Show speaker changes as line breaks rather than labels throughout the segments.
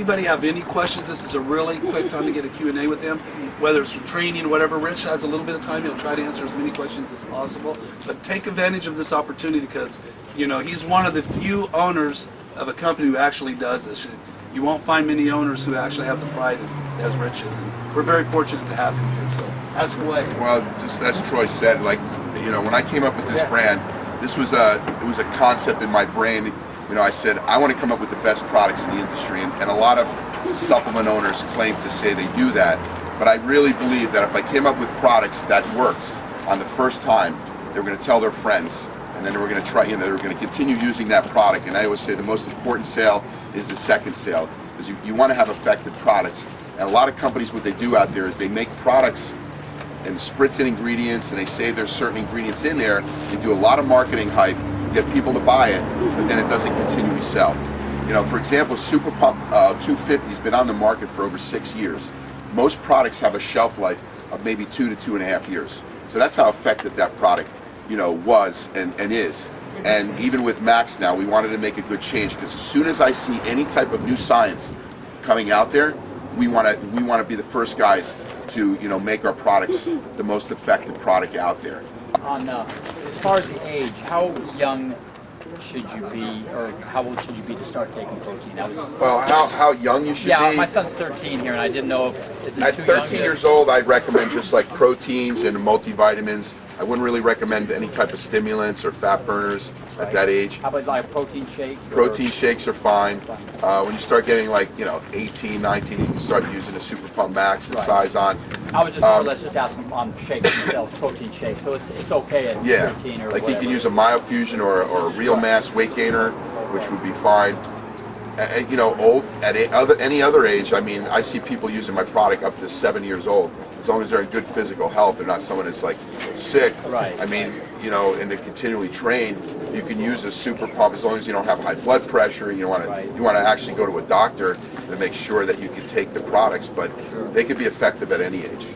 anybody have any questions, this is a really quick time to get a Q&A with him, whether it's for training or whatever. Rich has a little bit of time. He'll try to answer as many questions as possible. But take advantage of this opportunity because, you know, he's one of the few owners of a company who actually does this. You won't find many owners who actually have the pride as Rich is. And we're very fortunate to have him here. So ask away.
Well, just as Troy said, like, you know, when I came up with this brand, this was a concept in my brain. You know, I said, I want to come up with the best products in the industry, and a lot of supplement owners claim to say they do that, but I really believe that if I came up with products that worked on the first time, they were going to tell their friends, and then they were going to try, you know, they were going to continue using that product. And I always say the most important sale is the second sale, because you want to have effective products. And a lot of companies, what they do out there is they make products and spritz in ingredients, and they say there's certain ingredients in there. They do a lot of marketing hype, get people to buy it, but then it doesn't continually sell. You know, for example, Super Pump 250 has been on the market for over 6 years. Most products have a shelf life of maybe 2 to 2.5 years. So that's how effective that product, you know, was and is. And even with Max now, we wanted to make a good change, because as soon as I see any type of new science coming out there, we want to be the first guys to, you know, make our products the most effective product out there.
On as far as the age, how young should you be, or how old should you be to start taking protein?
Well, how young you should be?
Yeah, my son's 13 here, and I didn't know if is it
at
too
13
young
years old, I'd recommend just like proteins and multivitamins. I wouldn't really recommend any type of stimulants or fat burners at that age.
How about like protein shakes?
Protein shakes are fine. When you start getting like, you know, 18, 19, you can start using a Super Pump Max and size on.
I was just let's just ask them on shakes themselves, protein shakes. So it's okay at 13 or
like
whatever.
you can use a Myofusion or a Real Mass weight gainer, which would be fine. You know, any other age. I mean, I see people using my product up to 7 years old. As long as they're in good physical health, they're not someone that's like sick.
Right.
I mean, you know, and they continually train. You can use a Super Pump as long as you don't have high blood pressure. You want to actually go to a doctor to make sure that you can take the products, but they can be effective at any age.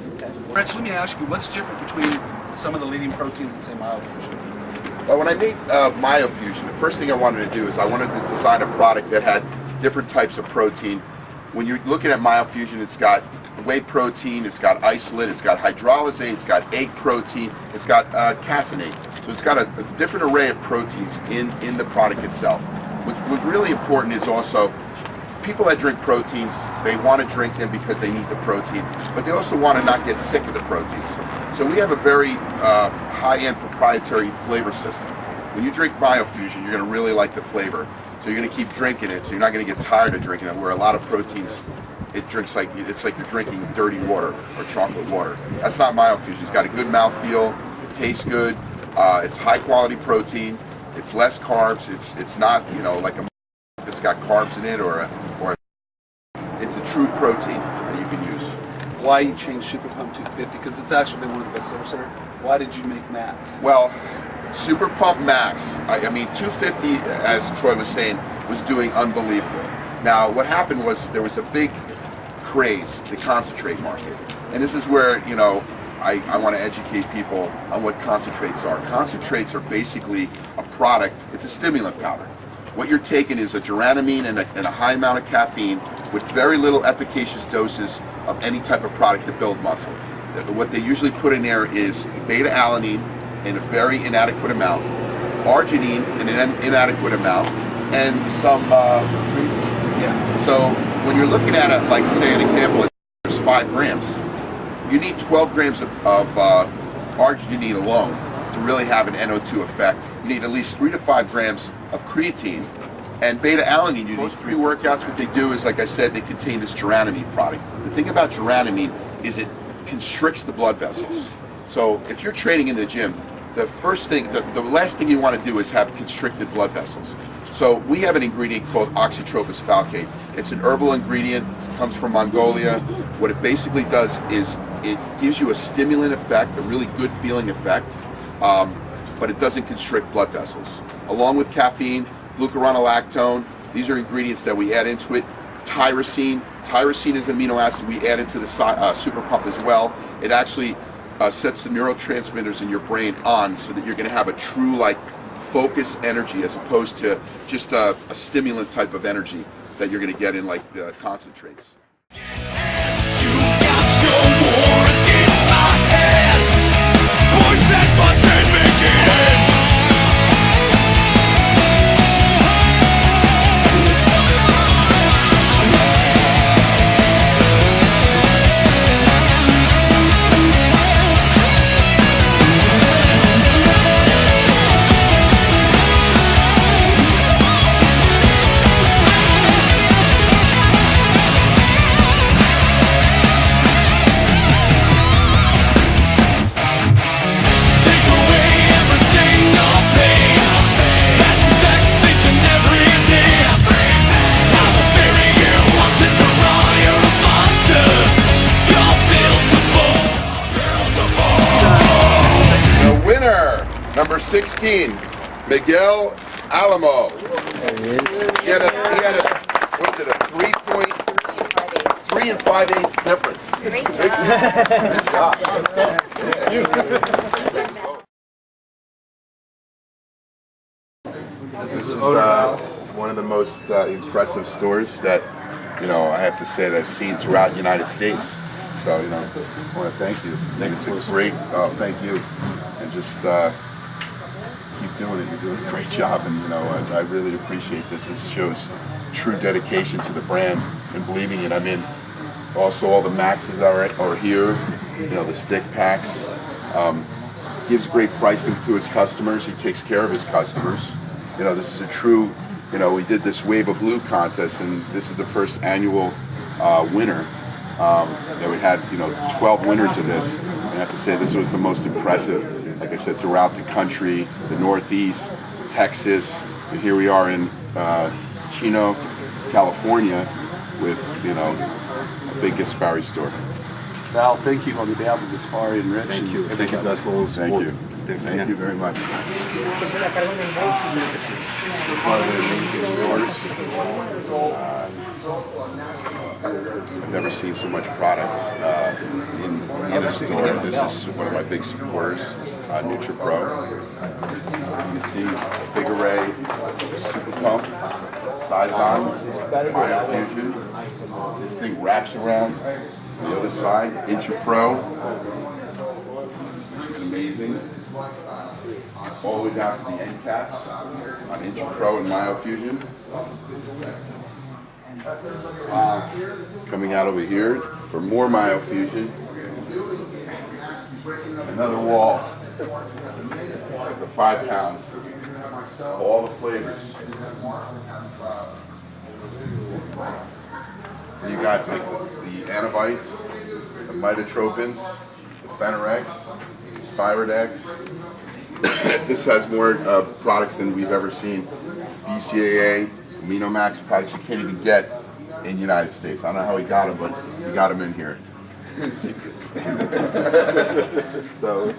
Rich, let me ask you, what's different between some of the leading proteins and say Myofusion?
Well, when I made Myofusion, the first thing I wanted to do is I wanted to design a product that had different types of protein. When you're looking at Myofusion, it's got whey protein, it's got isolate, it's got hydrolysate, it's got egg protein, it's got caseinate. So it's got a different array of proteins in the product itself. What's really important is also people that drink proteins, they want to drink them because they need the protein, but they also want to not get sick of the proteins. So we have a very high-end proprietary flavor system. When you drink Myofusion, you're going to really like the flavor. So you're going to keep drinking it, so you're not going to get tired of drinking it, where a lot of proteins, it's like you're drinking dirty water or chocolate water. That's not Myofusion. It's got a good mouthfeel, it tastes good, it's high quality protein, it's less carbs, it's not, you know, like a that's got carbs in it, or it's a true protein that you can use.
Why you changed Super Pump 250? Because it's actually been one of the best sellers, sir. Why did you make Max?
Well, Super Pump Max, I mean 250, as Troy was saying, was doing unbelievable. Now what happened was there was a big craze, the concentrate market. And this is where, you know, I want to educate people on what concentrates are. Concentrates are basically a product, it's a stimulant powder. What you're taking is a geranamine and a high amount of caffeine with very little efficacious doses of any type of product to build muscle. What they usually put in there is beta-alanine in a very inadequate amount, arginine in an inadequate amount, and some creatine. Yeah. So when you're looking at it, like say an example, there's 5 grams. You need 12 grams of arginine alone to really have an NO2 effect. You need at least 3 to 5 grams of creatine, and beta-alanine. Most pre-workouts, what they do is, like I said, they contain this geranamine product. The thing about geranamine is it constricts the blood vessels. So if you're training in the gym, the first thing, the last thing you want to do is have constricted blood vessels. So we have an ingredient called oxytropis falcate. It's an herbal ingredient, comes from Mongolia. What it basically does is it gives you a stimulant effect, a really good feeling effect, but it doesn't constrict blood vessels. Along with caffeine, glucuronolactone, these are ingredients that we add into it. Tyrosine. Tyrosine is an amino acid we add into the Super Pump as well. It actually sets the neurotransmitters in your brain on, so that you're going to have a true, like, focus energy, as opposed to just a stimulant type of energy. that you're going to get in like the concentrates. Number 16, Miguel Alamo.
There he is.
He had a what is it, a 3 and 5/8 difference.
Great job.
This is one of the most impressive stores that, you know, I have to say that I've seen throughout the United States. So, you know, I want to thank you. I think it's a great, thank you. And just keep doing it. You're doing a great job, and you know I really appreciate this. This shows true dedication to the brand and believing in it. I mean, also all the maxes are here. You know, the stick packs. Gives great pricing to his customers. He takes care of his customers. You know, this is a true. You know, we did this Wave of Blue contest, and this is the first annual winner. That we had, you know, 12 winners of this. I have to say this was the most impressive. Like I said, throughout the country, the Northeast, Texas, and here we are in Chino, California, with, you know, a big Gaspari store.
Val, thank you on behalf of Gaspari and Rich.
Thank you. Thank you guys for all the
Thank
support.
you.
Thanks
Thank
again.
you very much. It's one of the amazing stores. I've never seen so much product in a store. This is one of my big supporters, NutriPRO. You can see a big array, Super Pump, Saison, Biofusion. This thing wraps around the other side, NutriPRO, which is amazing. All the way down to the end caps on NutriPRO and Biofusion. Coming out over here for more Myofusion. Another wall. The 5 pounds. All the flavors. And you got like the Anabites, the Mitotropins, the Phenerex, the Spiradex. This has more products than we've ever seen. BCAA, Amino Max products you can't even get in the United States. I don't know how he got them, but he got them in here. So.